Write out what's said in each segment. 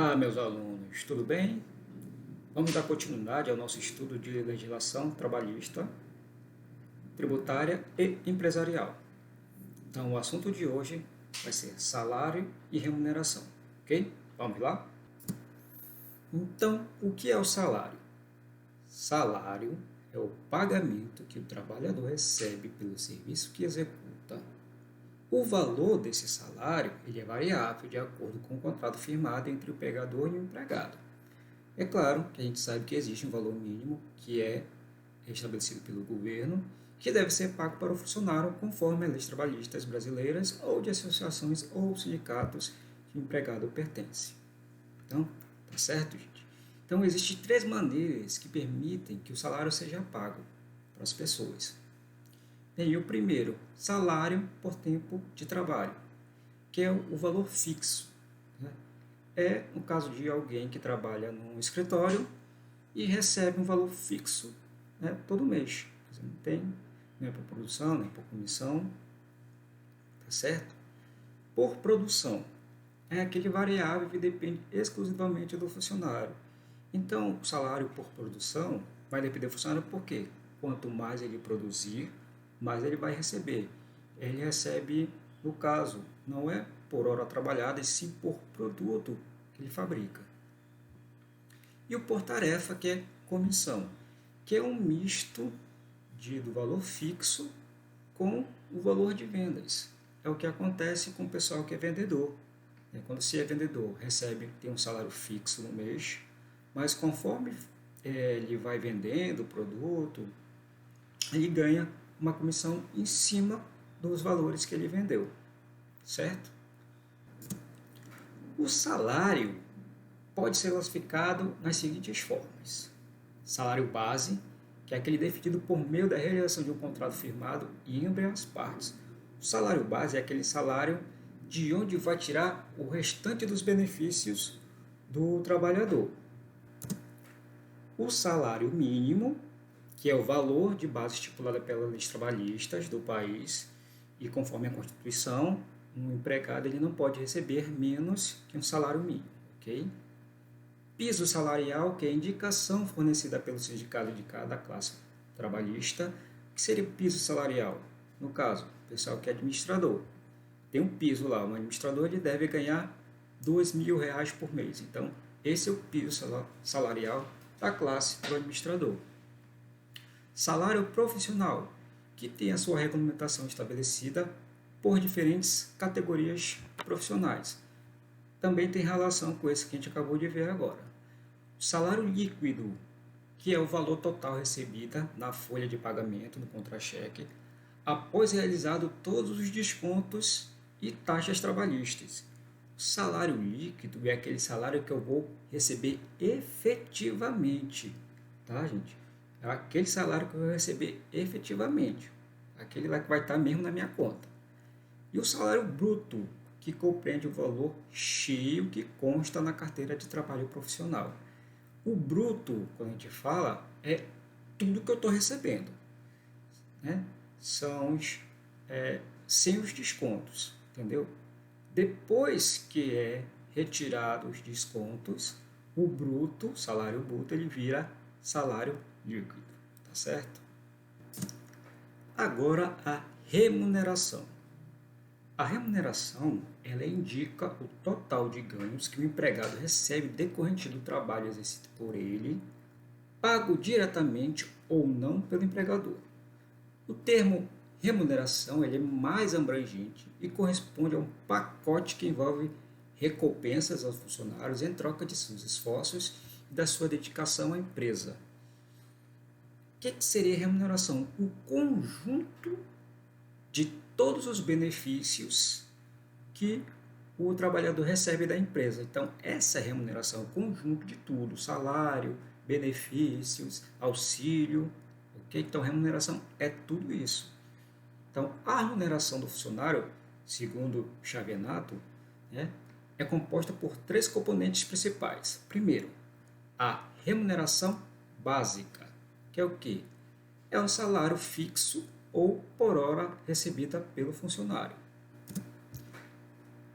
Olá, meus alunos, tudo bem? Vamos dar continuidade ao nosso estudo de legislação trabalhista, tributária e empresarial. Então, o assunto de hoje vai ser salário e remuneração, ok? Vamos lá? Então, o que é o salário? Salário é o pagamento que o trabalhador recebe pelo serviço que executa. O valor desse salário ele é variável de acordo com o contrato firmado entre o empregador e o empregado. É claro que a gente sabe que existe um valor mínimo que é estabelecido pelo governo, que deve ser pago para o funcionário conforme as leis trabalhistas brasileiras ou de associações ou sindicatos que o empregado pertence. Então, tá certo, gente? Então, existem três maneiras que permitem que o salário seja pago para as pessoas. Tem o primeiro, salário por tempo de trabalho, que é o valor fixo. Né? É no caso de alguém que trabalha num escritório e recebe um valor fixo, né, todo mês. Você não tem nem por produção, nem por comissão, tá certo? Por produção, é aquele variável que depende exclusivamente do funcionário. Então, o salário por produção vai depender do funcionário porque quanto mais ele produzir, mais ele vai receber. Ele recebe, no caso, não é por hora trabalhada, e sim por produto que ele fabrica. E o por tarefa, que é comissão, que é um misto do valor fixo com o valor de vendas. É o que acontece com o pessoal que é vendedor. Quando se é vendedor, tem um salário fixo no mês, mas conforme ele vai vendendo o produto, ele ganha uma comissão em cima dos valores que ele vendeu, certo? O salário pode ser classificado nas seguintes formas. Salário base, que é aquele definido por meio da realização de um contrato firmado entre as partes. O salário base é aquele salário de onde vai tirar o restante dos benefícios do trabalhador. O salário mínimo, que é o valor de base estipulado pelas leis trabalhistas do país, e conforme a Constituição, um empregado ele não pode receber menos que um salário mínimo, ok? Piso salarial, que é a indicação fornecida pelo sindicato de cada classe trabalhista. O que seria o piso salarial? No caso, o pessoal que é administrador. Tem um piso lá, um administrador ele deve ganhar R$ 2.000 por mês. Então, esse é o piso salarial da classe do administrador. Salário profissional, que tem a sua regulamentação estabelecida por diferentes categorias profissionais. Também tem relação com esse que a gente acabou de ver agora. O salário líquido, que é o valor total recebido na folha de pagamento, no contra-cheque, após realizado todos os descontos e taxas trabalhistas. O salário líquido é aquele salário que eu vou receber efetivamente, tá, gente? É aquele salário que eu vou receber efetivamente, aquele lá que vai estar mesmo na minha conta. E o salário bruto, que compreende o valor cheio que consta na carteira de trabalho profissional. O bruto, quando a gente fala, é tudo que eu estou recebendo, né? São sem os descontos, entendeu? Depois que é retirado os descontos, o bruto, salário bruto, ele vira salário líquido, tá certo? Agora a remuneração. A remuneração, ela indica o total de ganhos que o empregado recebe decorrente do trabalho exercido por ele, pago diretamente ou não pelo empregador. O termo remuneração ele é mais abrangente e corresponde a um pacote que envolve recompensas aos funcionários em troca de seus esforços e da sua dedicação à empresa. O que seria remuneração? O conjunto de todos os benefícios que o trabalhador recebe da empresa. Então, essa é a remuneração, o conjunto de tudo, salário, benefícios, auxílio, ok? Então, remuneração é tudo isso. Então, a remuneração do funcionário, segundo Xavenato, né, é composta por três componentes principais. Primeiro, a remuneração básica, que é o quê? É o salário fixo ou por hora recebida pelo funcionário.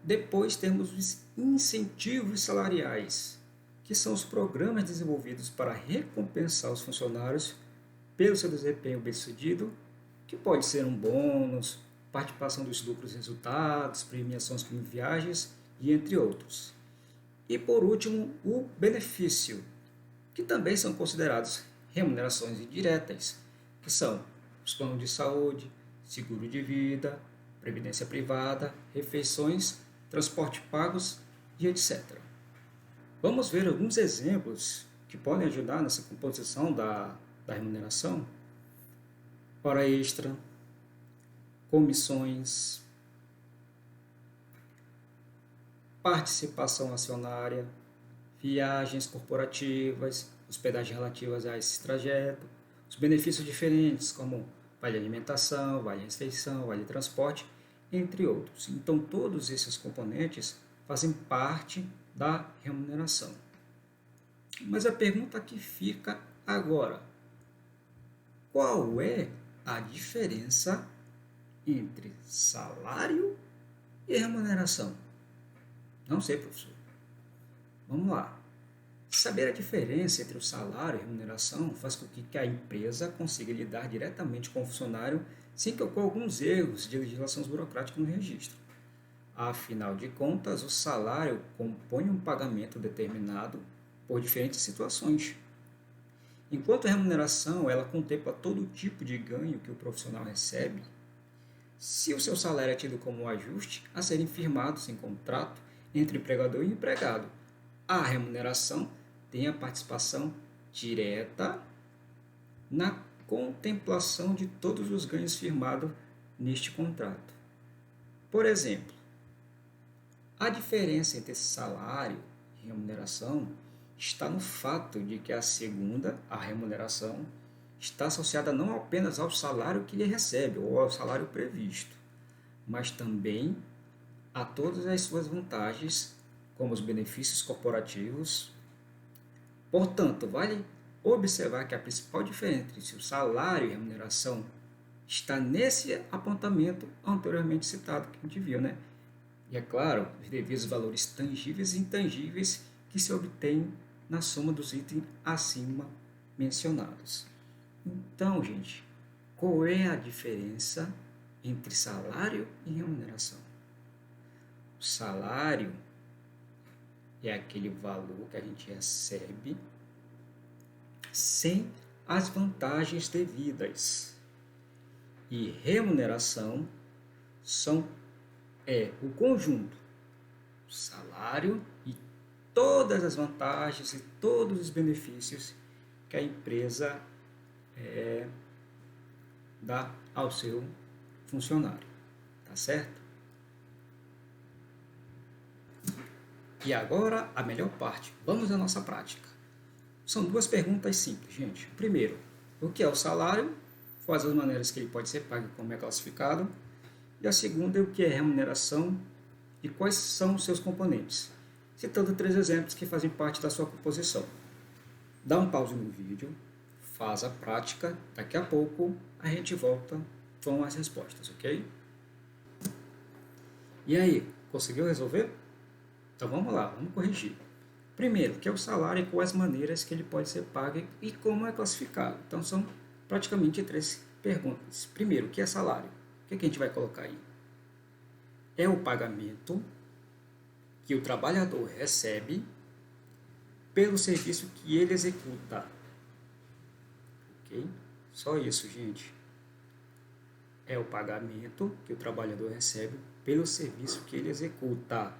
Depois temos os incentivos salariais, que são os programas desenvolvidos para recompensar os funcionários pelo seu desempenho bem-sucedido, que pode ser um bônus, participação dos lucros e resultados, premiações como viagens e entre outros. E por último, o benefício, que também são considerados remunerações indiretas, que são os planos de saúde, seguro de vida, previdência privada, refeições, transporte pagos e etc. Vamos ver alguns exemplos que podem ajudar nessa composição da remuneração. Hora extra, comissões, participação acionária, viagens corporativas, hospedagem relativas a esse trajeto, os benefícios diferentes como vale alimentação, vale refeição, vale transporte, entre outros. Então, todos esses componentes fazem parte da remuneração. Mas a pergunta que fica agora: qual é a diferença entre salário e remuneração? Não sei, professor. Vamos lá. Saber a diferença entre o salário e a remuneração faz com que a empresa consiga lidar diretamente com o funcionário sem que ocorram alguns erros de legislação burocrática no registro. Afinal de contas, o salário compõe um pagamento determinado por diferentes situações, enquanto a remuneração ela contempla todo tipo de ganho que o profissional recebe. Se o seu salário é tido como um ajuste a serem firmados em contrato entre empregador e empregado, a remuneração tem a participação direta na contemplação de todos os ganhos firmados neste contrato. Por exemplo, a diferença entre salário e remuneração está no fato de que a segunda, a remuneração, está associada não apenas ao salário que ele recebe ou ao salário previsto, mas também a todas as suas vantagens, como os benefícios corporativos. Portanto, vale observar que a principal diferença entre o salário e a remuneração está nesse apontamento anteriormente citado que a gente viu, né? E é claro, os devidos valores tangíveis e intangíveis que se obtêm na soma dos itens acima mencionados. Então, gente, qual é a diferença entre salário e remuneração? O salário é aquele valor que a gente recebe sem as vantagens devidas. E remuneração é o conjunto, o salário e todas as vantagens e todos os benefícios que a empresa dá ao seu funcionário, tá certo? E agora a melhor parte, vamos à nossa prática. São duas perguntas simples, gente. Primeiro, o que é o salário? Quais as maneiras que ele pode ser pago e como é classificado? E a segunda é o que é remuneração e quais são os seus componentes, citando 3 exemplos que fazem parte da sua composição. Dá um pause no vídeo, faz a prática, daqui a pouco a gente volta com as respostas, ok? E aí, conseguiu resolver? Então vamos lá, vamos corrigir. Primeiro, o que é o salário e quais maneiras que ele pode ser pago e como é classificado. Então são praticamente 3 perguntas. Primeiro, o que é salário? O que a gente vai colocar aí? É o pagamento que o trabalhador recebe pelo serviço que ele executa. Ok? Só isso, gente. É o pagamento que o trabalhador recebe pelo serviço que ele executa. Tá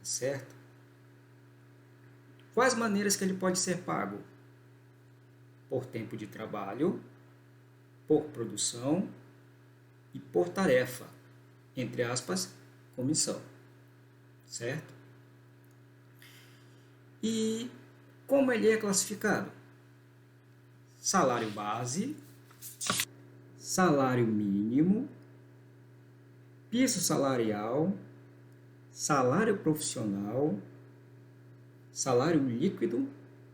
certo? Quais maneiras que ele pode ser pago? Por tempo de trabalho, por produção e por tarefa, entre aspas, comissão, certo? E como ele é classificado? Salário base, salário mínimo, piso salarial, salário profissional, salário líquido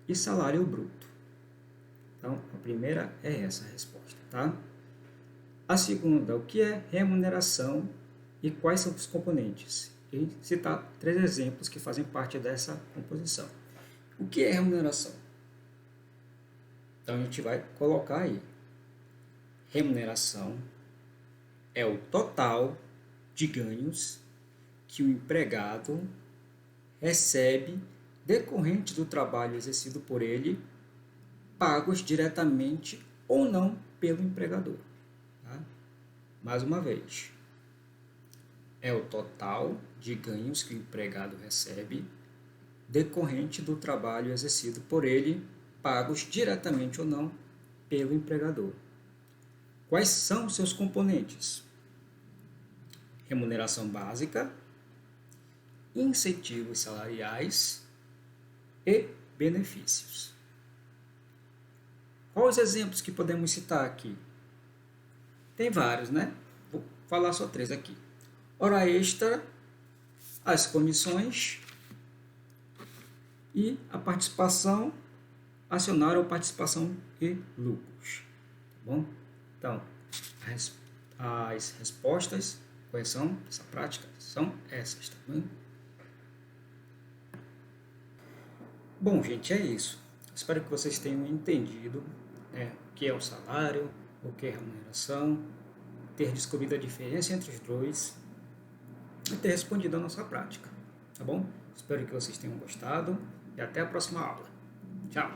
e salário bruto. Então, a primeira é essa a resposta, tá? A segunda, o que é remuneração e quais são os componentes? e citar 3 exemplos que fazem parte dessa composição. O que é remuneração? Então, a gente vai colocar aí. Remuneração é o total de ganhos que o empregado recebe decorrente do trabalho exercido por ele, pagos diretamente ou não pelo empregador. Tá? Mais uma vez, é o total de ganhos que o empregado recebe decorrente do trabalho exercido por ele, pagos diretamente ou não pelo empregador. Quais são os seus componentes? Remuneração básica, incentivos salariais e benefícios. Quais os exemplos que podemos citar aqui? Tem vários, né? Vou falar só 3 aqui. Hora extra, as comissões e a participação acionária ou participação e lucros. Tá bom? Então, as respostas, quais são dessa prática? São essas, tá bom? Bom, gente, é isso. Espero que vocês tenham entendido o que é o salário, o que é remuneração, ter descobrido a diferença entre os dois e ter respondido a nossa prática, tá bom? Espero que vocês tenham gostado e até a próxima aula. Tchau!